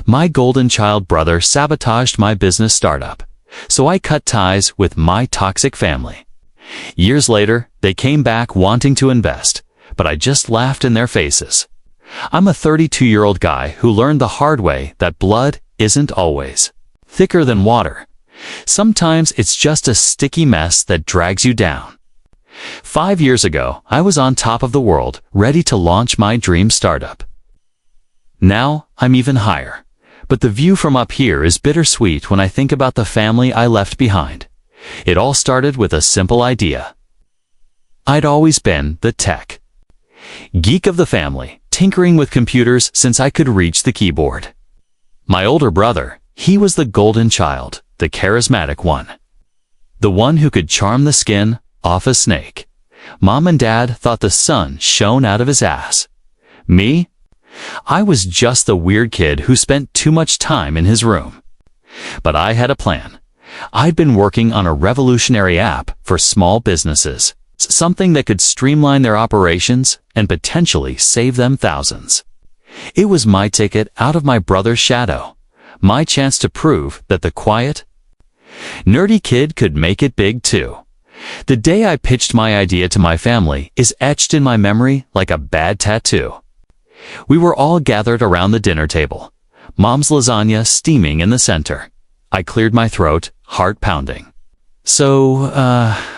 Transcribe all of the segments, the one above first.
My golden child brother sabotaged my business startup, so I cut ties with my toxic family. Years later, they came back wanting to invest, but I just laughed in their faces. I'm a 32-year-old guy who learned the hard way that blood isn't always thicker than water. Sometimes it's just a sticky mess that drags you down. 5 years ago, I was on top of the world, ready to launch my dream startup. Now, I'm even higher. But the view from up here is bittersweet when I think about the family I left behind. It all started with a simple idea. I'd always been the tech geek of the family, tinkering with computers since I could reach the keyboard. My older brother, he was the golden child, the charismatic one. The one who could charm the skin off a snake. Mom and Dad thought the sun shone out of his ass. Me? I was just the weird kid who spent too much time in his room. But I had a plan. I'd been working on a revolutionary app for small businesses, something that could streamline their operations and potentially save them thousands. It was my ticket out of my brother's shadow, my chance to prove that the quiet, nerdy kid could make it big too. The day I pitched my idea to my family is etched in my memory like a bad tattoo. We were all gathered around the dinner table, Mom's lasagna steaming in the center. I cleared my throat, heart pounding. So,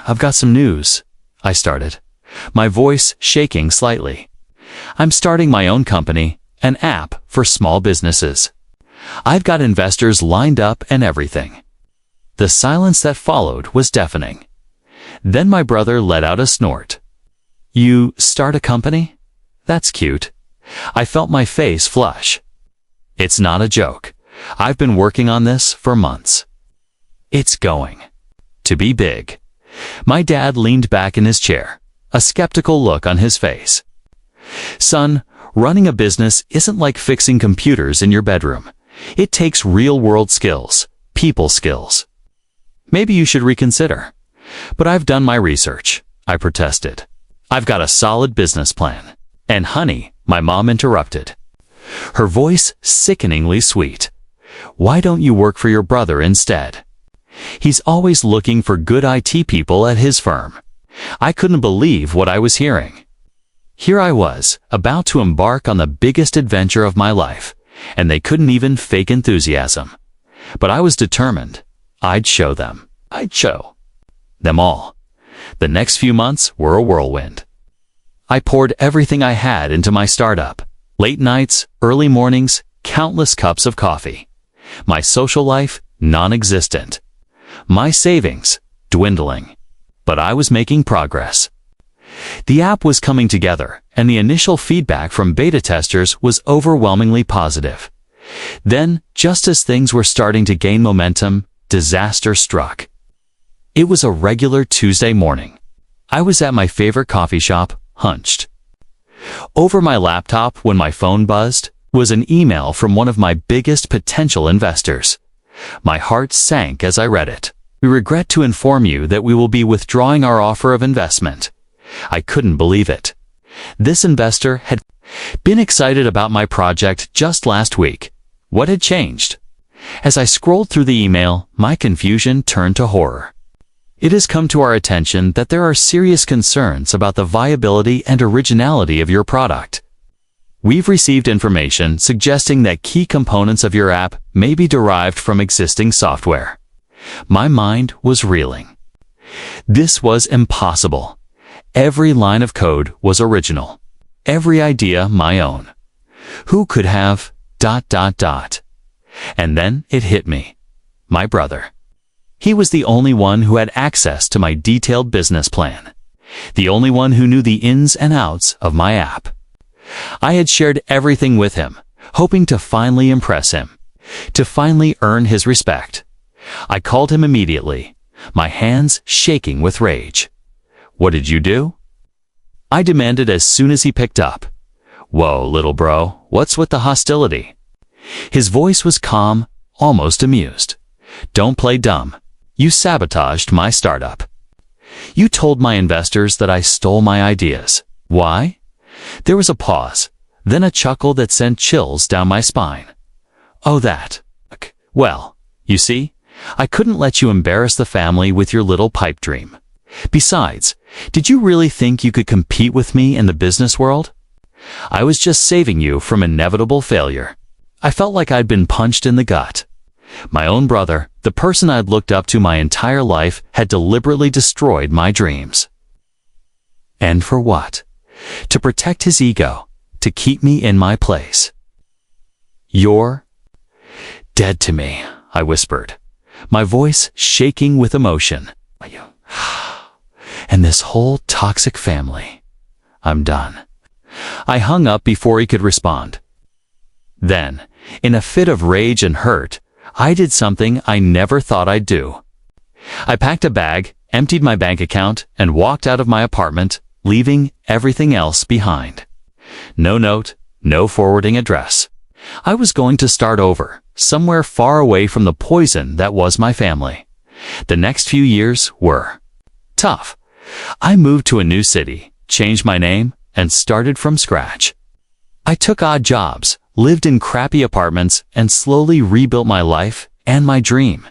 I've got some news, I started, my voice shaking slightly. I'm starting my own company, an app for small businesses. I've got investors lined up and everything. The silence that followed was deafening. Then my brother let out a snort. You start a company? That's cute. I felt my face flush. It's not a joke. I've been working on this for months. It's going to be big. My dad leaned back in his chair, a skeptical look on his face. Son, running a business isn't like fixing computers in your bedroom. It takes real-world skills, people skills. Maybe you should reconsider. But I've done my research, I protested. I've got a solid business plan. And honey, my mom interrupted, her voice sickeningly sweet. Why don't you work for your brother instead? He's always looking for good IT people at his firm. I couldn't believe what I was hearing. Here I was, about to embark on the biggest adventure of my life, and they couldn't even fake enthusiasm. But I was determined. I'd show them. I'd show them all. The next few months were a whirlwind. I poured everything I had into my startup. Late nights, early mornings, countless cups of coffee. My social life, non-existent. My savings, dwindling. But I was making progress. The app was coming together, and the initial feedback from beta testers was overwhelmingly positive. Then, just as things were starting to gain momentum, disaster struck. It was a regular Tuesday morning. I was at my favorite coffee shop, hunched over my laptop when my phone buzzed was an email from one of my biggest potential investors. My heart sank as I read it. We regret to inform you that we will be withdrawing our offer of investment. I couldn't believe it. This investor had been excited about my project just last week. What had changed? As I scrolled through the email, my confusion turned to horror. It has come to our attention that there are serious concerns about the viability and originality of your product. We've received information suggesting that key components of your app may be derived from existing software. My mind was reeling. This was impossible. Every line of code was original. Every idea my own. Who could have ... And then it hit me. My brother. He was the only one who had access to my detailed business plan. The only one who knew the ins and outs of my app. I had shared everything with him, hoping to finally impress him, to finally earn his respect. I called him immediately, my hands shaking with rage. What did you do? I demanded as soon as he picked up. Whoa, little bro, what's with the hostility? His voice was calm, almost amused. Don't play dumb. You sabotaged my startup. You told my investors that I stole my ideas. Why? There was a pause, then a chuckle that sent chills down my spine. Oh, that. Well, you see, I couldn't let you embarrass the family with your little pipe dream. Besides, did you really think you could compete with me in the business world? I was just saving you from inevitable failure. I felt like I'd been punched in the gut. My own brother, the person I'd looked up to my entire life, had deliberately destroyed my dreams. And for what? To protect his ego, to keep me in my place. You're dead to me, I whispered, my voice shaking with emotion. And this whole toxic family. I'm done. I hung up before he could respond. Then, in a fit of rage and hurt, I did something I never thought I'd do. I packed a bag, emptied my bank account, and walked out of my apartment, leaving everything else behind. No note, no forwarding address. I was going to start over, somewhere far away from the poison that was my family. The next few years were tough. I moved to a new city, changed my name, and started from scratch. I took odd jobs, lived in crappy apartments, and slowly rebuilt my life and my dream.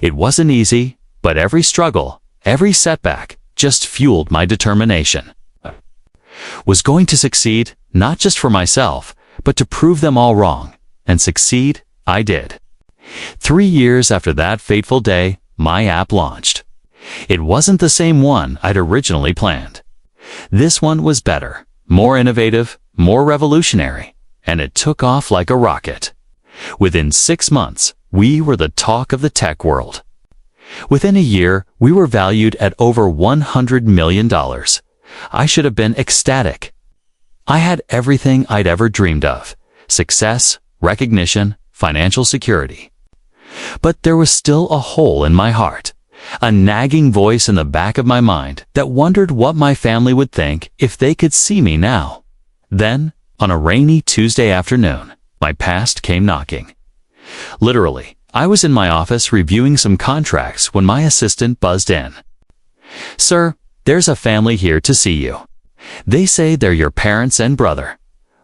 It wasn't easy, but every struggle, every setback, just fueled my determination. Was going to succeed, not just for myself, but to prove them all wrong, and succeed I did. 3 years after that fateful day, my app launched. It wasn't the same one I'd originally planned. This one was better, more innovative, more revolutionary, and it took off like a rocket. Within 6 months, we were the talk of the tech world. Within a year, we were valued at over $100 million. I should have been ecstatic. I had everything I'd ever dreamed of: success, recognition, financial security. But there was still a hole in my heart, a nagging voice in the back of my mind that wondered what my family would think if they could see me now. Then, on a rainy Tuesday afternoon, my past came knocking. Literally, I was in my office reviewing some contracts when my assistant buzzed in. "Sir, there's a family here to see you. They say they're your parents and brother."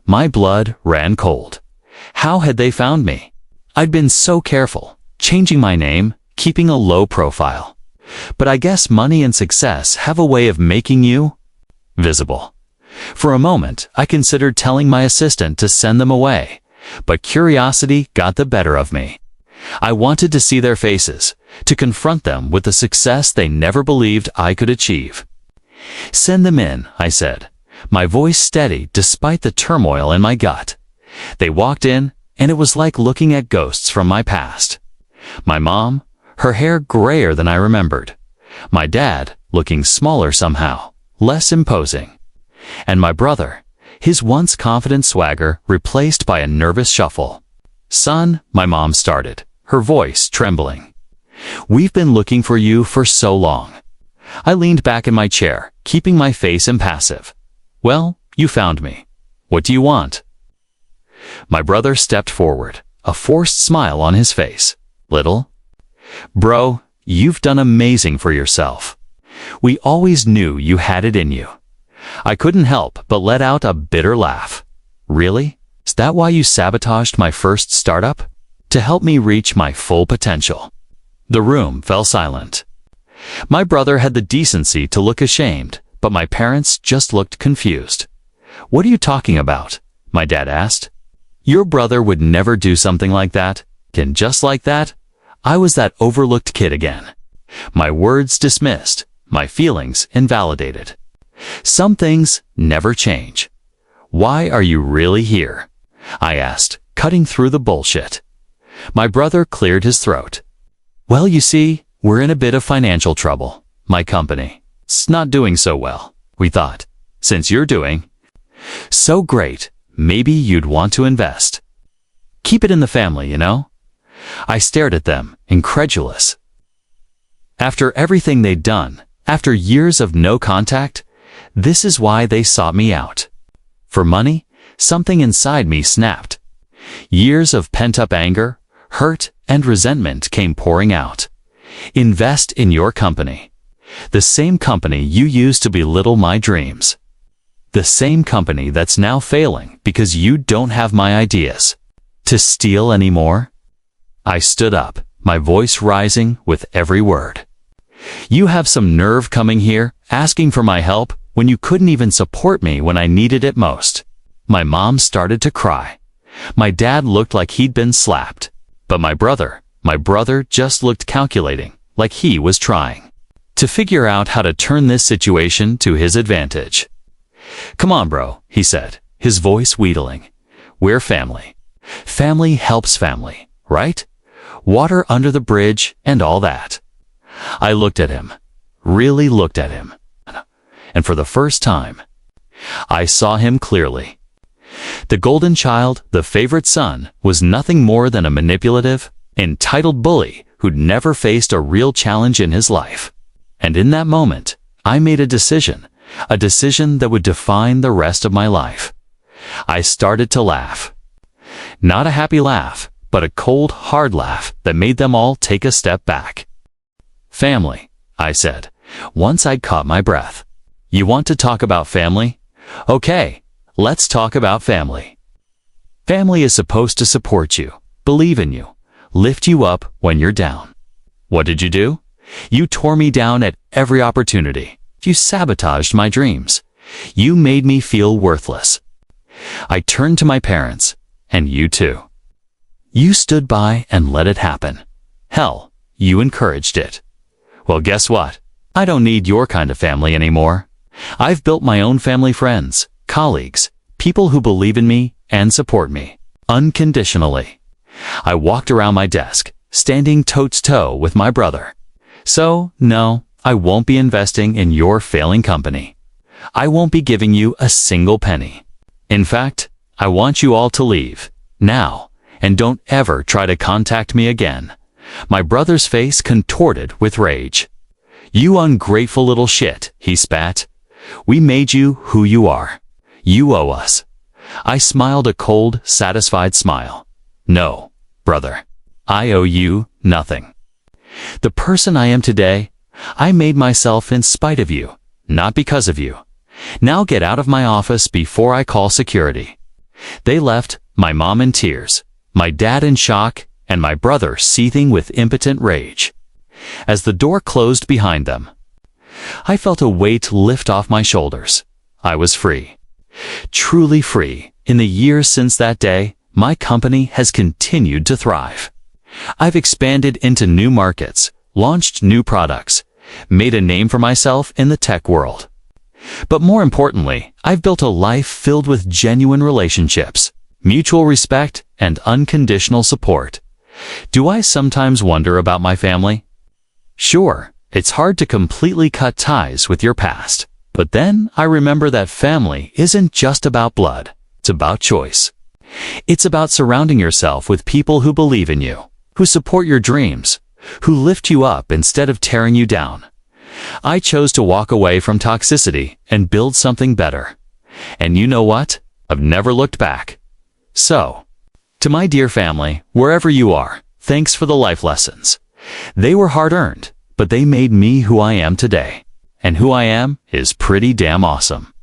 My blood ran cold. How had they found me? I'd been so careful, changing my name, keeping a low profile. But I guess money and success have a way of making you visible. For a moment, I considered telling my assistant to send them away, but curiosity got the better of me. I wanted to see their faces, to confront them with the success they never believed I could achieve. "Send them in," I said, my voice steady despite the turmoil in my gut. They walked in, and it was like looking at ghosts from my past. My mom, her hair grayer than I remembered. My dad, looking smaller somehow, less imposing. And my brother, his once confident swagger replaced by a nervous shuffle. "Son," my mom started, her voice trembling. "We've been looking for you for so long." I leaned back in my chair, keeping my face impassive. "Well, you found me. What do you want?" My brother stepped forward, a forced smile on his face. "Little? Bro, you've done amazing for yourself. We always knew you had it in you." I couldn't help but let out a bitter laugh. "Really? Is that why you sabotaged my first startup? To help me reach my full potential?" The room fell silent. My brother had the decency to look ashamed, but my parents just looked confused. "What are you talking about?" my dad asked. "Your brother would never do something like that. And just like that, I was that overlooked kid again. My words dismissed, my feelings invalidated. Some things never change. "Why are you really here?" I asked, cutting through the bullshit. My brother cleared his throat. "Well, you see, we're in a bit of financial trouble. My company. It's not doing so well. We thought, since you're doing so great, maybe you'd want to invest. Keep it in the family, you know?" I stared at them, incredulous. After everything they'd done, after years of no contact, this is why they sought me out. For money, something inside me snapped. Years of pent-up anger, hurt, and resentment came pouring out. "Invest in your company. The same company you used to belittle my dreams. The same company that's now failing because you don't have my ideas. To steal anymore? I stood up, my voice rising with every word. You have some nerve coming here, asking for my help when you couldn't even support me when I needed it most. My mom started to cry. My dad looked like he'd been slapped. But my brother just looked calculating, like he was trying to figure out how to turn this situation to his advantage. Come on, bro, he said, his voice wheedling. We're family. Family helps family, right? Water under the bridge and all that. I looked at him, really looked at him. And for the first time, I saw him clearly. The golden child, the favorite son, was nothing more than a manipulative, entitled bully who'd never faced a real challenge in his life. And in that moment, I made a decision that would define the rest of my life. I started to laugh. Not a happy laugh, but a cold, hard laugh that made them all take a step back. Family, I said, once I'd caught my breath. You want to talk about family? Okay, let's talk about family. Family is supposed to support you, believe in you, lift you up when you're down. What did you do? You tore me down at every opportunity. You sabotaged my dreams. You made me feel worthless. I turned to my parents, and you too. You stood by and let it happen. Hell, you encouraged it. Well, guess what? I don't need your kind of family anymore. I've built my own family, friends, colleagues, people who believe in me and support me, unconditionally. I walked around my desk, standing toe-to-toe with my brother. So, no, I won't be investing in your failing company. I won't be giving you a single penny. In fact, I want you all to leave, now, and don't ever try to contact me again. My brother's face contorted with rage. You ungrateful little shit, he spat. We made you who you are. You owe us. I smiled a cold, satisfied smile. No, brother, I owe you nothing. The person I am today, I made myself in spite of you, not because of you. Now get out of my office before I call security. They left, my mom in tears, my dad in shock, and my brother seething with impotent rage. As the door closed behind them, I felt a weight lift off my shoulders. I was free. Truly free. In the years since that day, my company has continued to thrive. I've expanded into new markets, launched new products, made a name for myself in the tech world. But more importantly, I've built a life filled with genuine relationships, mutual respect, and unconditional support. Do I sometimes wonder about my family? Sure, it's hard to completely cut ties with your past. But then I remember that family isn't just about blood, it's about choice. It's about surrounding yourself with people who believe in you, who support your dreams, who lift you up instead of tearing you down. I chose to walk away from toxicity and build something better. And you know what? I've never looked back. So, to my dear family, wherever you are, thanks for the life lessons. They were hard-earned, but they made me who I am today. And who I am is pretty damn awesome.